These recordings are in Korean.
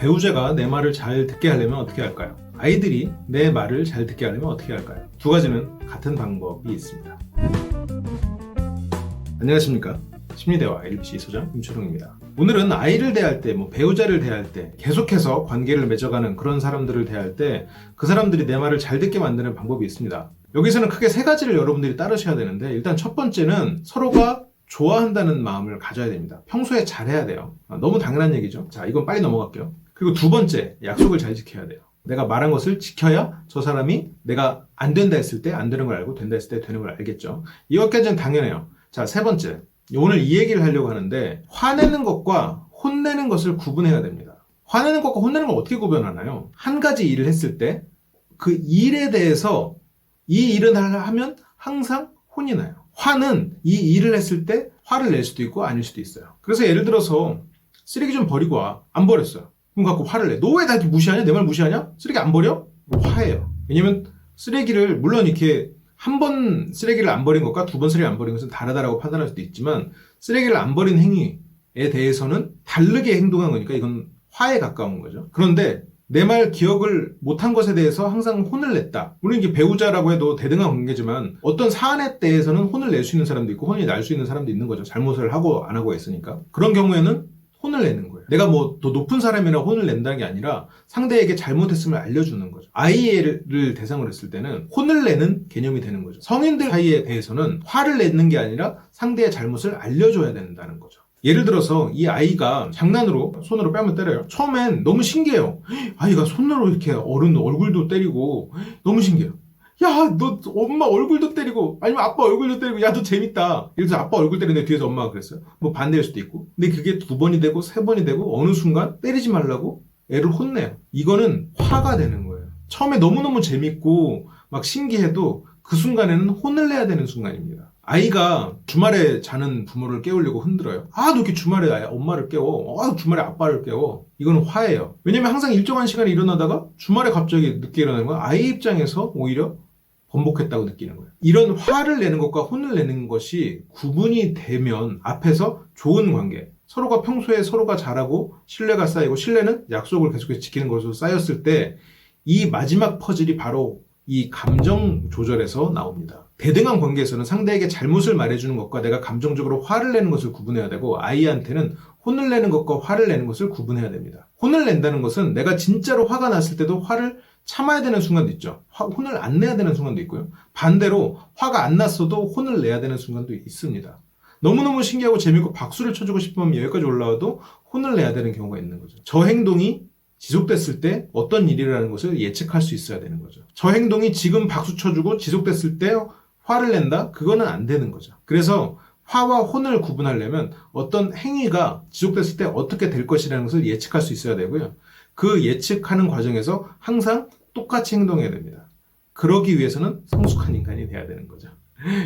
배우자가 내 말을 잘 듣게 하려면 어떻게 할까요? 아이들이 내 말을 잘 듣게 하려면 어떻게 할까요? 두 가지는 같은 방법이 있습니다. 안녕하십니까? 심리대화 LBC 소장 김초롱입니다. 오늘은 아이를 대할 때, 배우자를 대할 때, 계속해서 관계를 맺어가는 그런 사람들을 대할 때 그 사람들이 내 말을 잘 듣게 만드는 방법이 있습니다. 여기서는 크게 세 가지를 여러분들이 따르셔야 되는데, 일단 첫 번째는 서로가 좋아한다는 마음을 가져야 됩니다. 평소에 잘해야 돼요. 너무 당연한 얘기죠. 자, 이건 빨리 넘어갈게요. 그리고 두 번째, 약속을 잘 지켜야 돼요. 내가 말한 것을 지켜야 저 사람이 내가 안 된다 했을 때 안 되는 걸 알고 된다 했을 때 되는 걸 알겠죠. 이것까지는 당연해요. 자, 세 번째. 오늘 이 얘기를 하려고 하는데, 화내는 것과 혼내는 것을 구분해야 됩니다. 화내는 것과 혼내는 걸 어떻게 구분하나요? 한 가지 일을 했을 때 그 일에 대해서 이 일을 하면 항상 혼이 나요. 화는 이 일을 했을 때 화를 낼 수도 있고 아닐 수도 있어요. 그래서 예를 들어서 쓰레기 좀 버리고 와. 안 버렸어요. 그럼 갖고 화를 내. 너 왜 나 이렇게 무시하냐? 내 말 무시하냐? 쓰레기 안 버려? 화해요. 왜냐면 쓰레기를 물론 이렇게 한 번 쓰레기를 안 버린 것과 두 번 쓰레기 안 버린 것은 다르다라고 판단할 수도 있지만 쓰레기를 안 버린 행위에 대해서는 다르게 행동한 거니까 이건 화에 가까운 거죠. 그런데 내 말 기억을 못한 것에 대해서 항상 혼을 냈다. 물론 이게 배우자라고 해도 대등한 관계지만 어떤 사안에 대해서는 혼을 낼 수 있는 사람도 있고 혼이 날 수 있는 사람도 있는 거죠. 잘못을 하고 안 하고 했으니까. 그런 경우에는 혼을 내는 거예요. 내가 더 높은 사람이라 혼을 낸다는 게 아니라 상대에게 잘못했음을 알려주는 거죠. 아이를 대상으로 했을 때는 혼을 내는 개념이 되는 거죠. 성인들 사이에 대해서는 화를 내는 게 아니라 상대의 잘못을 알려줘야 된다는 거죠. 예를 들어서 이 아이가 장난으로 손으로 뺨을 때려요. 처음엔 너무 신기해요. 아이가 손으로 이렇게 어른 얼굴도 때리고 너무 신기해요. 야, 너 엄마 얼굴도 때리고 아니면 아빠 얼굴도 때리고 야, 너 재밌다. 그래서 아빠 얼굴 때리는데 뒤에서 엄마가 그랬어요. 반대일 수도 있고. 근데 그게 두 번이 되고 세 번이 되고 어느 순간 때리지 말라고 애를 혼내요. 이거는 화가 되는 거예요. 처음에 너무너무 재밌고 막 신기해도 그 순간에는 혼을 내야 되는 순간입니다. 아이가 주말에 자는 부모를 깨우려고 흔들어요. 너 이렇게 주말에 엄마를 깨워. 주말에 아빠를 깨워. 이건 화예요. 왜냐면 항상 일정한 시간에 일어나다가 주말에 갑자기 늦게 일어나는 건 아이 입장에서 오히려 번복했다고 느끼는 거예요. 이런 화를 내는 것과 혼을 내는 것이 구분이 되면 앞에서 좋은 관계, 서로가 평소에 서로가 잘하고 신뢰가 쌓이고 신뢰는 약속을 계속해서 지키는 것으로 쌓였을 때 이 마지막 퍼즐이 바로 이 감정 조절에서 나옵니다. 대등한 관계에서는 상대에게 잘못을 말해주는 것과 내가 감정적으로 화를 내는 것을 구분해야 되고 아이한테는 혼을 내는 것과 화를 내는 것을 구분해야 됩니다. 혼을 낸다는 것은 내가 진짜로 화가 났을 때도 화를 참아야 되는 순간도 있죠. 혼을 안 내야 되는 순간도 있고요. 반대로 화가 안 났어도 혼을 내야 되는 순간도 있습니다. 너무너무 신기하고 재밌고 박수를 쳐주고 싶으면 여기까지 올라와도 혼을 내야 되는 경우가 있는 거죠. 저 행동이 지속됐을 때 어떤 일이라는 것을 예측할 수 있어야 되는 거죠. 저 행동이 지금 박수 쳐주고 지속됐을 때 화를 낸다? 그거는 안 되는 거죠. 그래서 화와 혼을 구분하려면 어떤 행위가 지속됐을 때 어떻게 될 것이라는 것을 예측할 수 있어야 되고요. 그 예측하는 과정에서 항상 똑같이 행동해야 됩니다. 그러기 위해서는 성숙한 인간이 돼야 되는 거죠.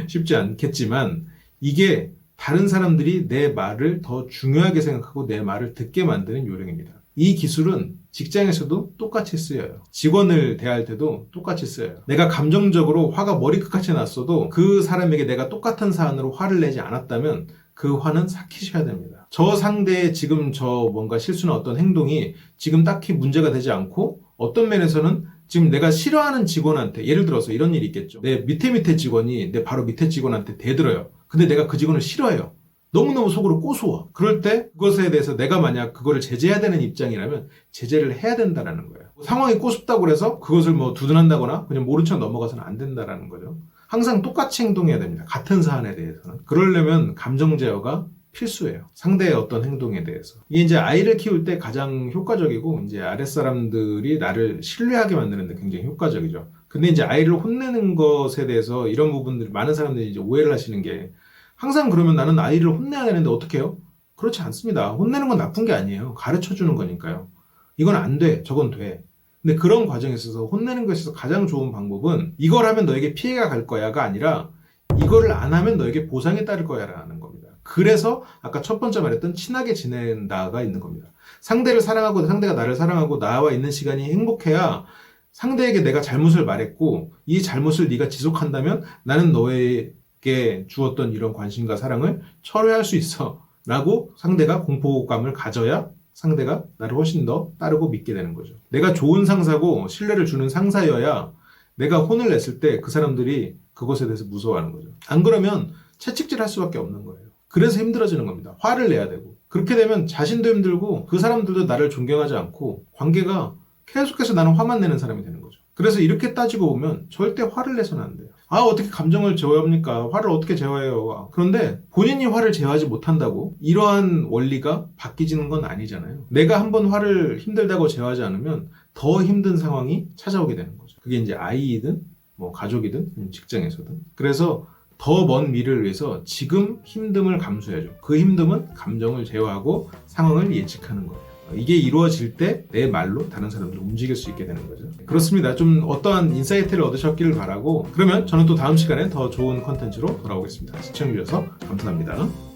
쉽지 않겠지만 이게 다른 사람들이 내 말을 더 중요하게 생각하고 내 말을 듣게 만드는 요령입니다. 이 기술은 직장에서도 똑같이 쓰여요. 직원을 대할 때도 똑같이 쓰여요. 내가 감정적으로 화가 머리끝까지 났어도 그 사람에게 내가 똑같은 사안으로 화를 내지 않았다면 그 화는 삭히셔야 됩니다. 저 상대의 지금 뭔가 실수나 어떤 행동이 지금 딱히 문제가 되지 않고 어떤 면에서는 지금 내가 싫어하는 직원한테 예를 들어서 이런 일이 있겠죠. 내 밑에 직원이 내 바로 밑에 직원한테 대들어요. 근데 내가 그 직원을 싫어해요. 너무너무 속으로 꼬소워. 그럴 때 그것에 대해서 내가 만약 그거를 제재해야 되는 입장이라면 제재를 해야 된다는 거예요. 상황이 꼬숩다고 해서 그것을 두둔한다거나 그냥 모른 척 넘어가서는 안 된다는 거죠. 항상 똑같이 행동해야 됩니다. 같은 사안에 대해서는. 그러려면 감정 제어가 필수예요. 상대의 어떤 행동에 대해서. 이게 이제 아이를 키울 때 가장 효과적이고 이제 아랫사람들이 나를 신뢰하게 만드는 데 굉장히 효과적이죠. 근데 이제 아이를 혼내는 것에 대해서 이런 부분들 많은 사람들이 이제 오해를 하시는 게 항상 그러면 나는 아이를 혼내야 되는데 어떻게 해요? 그렇지 않습니다. 혼내는 건 나쁜 게 아니에요. 가르쳐주는 거니까요. 이건 안 돼. 저건 돼. 근데 그런 과정에 있어서 혼내는 것에 있어서 가장 좋은 방법은 이걸 하면 너에게 피해가 갈 거야가 아니라 이거를 안 하면 너에게 보상이 따를 거야라는 겁니다. 그래서 아까 첫 번째 말했던 친하게 지낸다가 있는 겁니다. 상대를 사랑하고 상대가 나를 사랑하고 나와 있는 시간이 행복해야 상대에게 내가 잘못을 말했고 이 잘못을 네가 지속한다면 나는 너에게 주었던 이런 관심과 사랑을 철회할 수 있어 라고 상대가 공포감을 가져야 상대가 나를 훨씬 더 따르고 믿게 되는 거죠. 내가 좋은 상사고 신뢰를 주는 상사여야 내가 혼을 냈을 때 그 사람들이 그것에 대해서 무서워하는 거죠. 안 그러면 채찍질 할 수밖에 없는 거예요. 그래서 힘들어지는 겁니다. 화를 내야 되고. 그렇게 되면 자신도 힘들고 그 사람들도 나를 존경하지 않고 관계가 계속해서 나는 화만 내는 사람이 되는 거죠. 그래서 이렇게 따지고 보면 절대 화를 내서는 안 돼요. 어떻게 감정을 제어합니까? 화를 어떻게 제어해요? 그런데 본인이 화를 제어하지 못한다고 이러한 원리가 바뀌지는 건 아니잖아요. 내가 한번 화를 힘들다고 제어하지 않으면 더 힘든 상황이 찾아오게 되는 거죠. 그게 이제 아이이든 뭐 가족이든 직장에서든. 그래서 더 먼 미래를 위해서 지금 힘듦을 감수해야죠. 그 힘듦은 감정을 제어하고 상황을 예측하는 거예요. 이게 이루어질 때 내 말로 다른 사람들을 움직일 수 있게 되는 거죠. 그렇습니다. 좀 어떠한 인사이트를 얻으셨기를 바라고, 그러면 저는 또 다음 시간에 더 좋은 컨텐츠로 돌아오겠습니다. 시청해주셔서 감사합니다.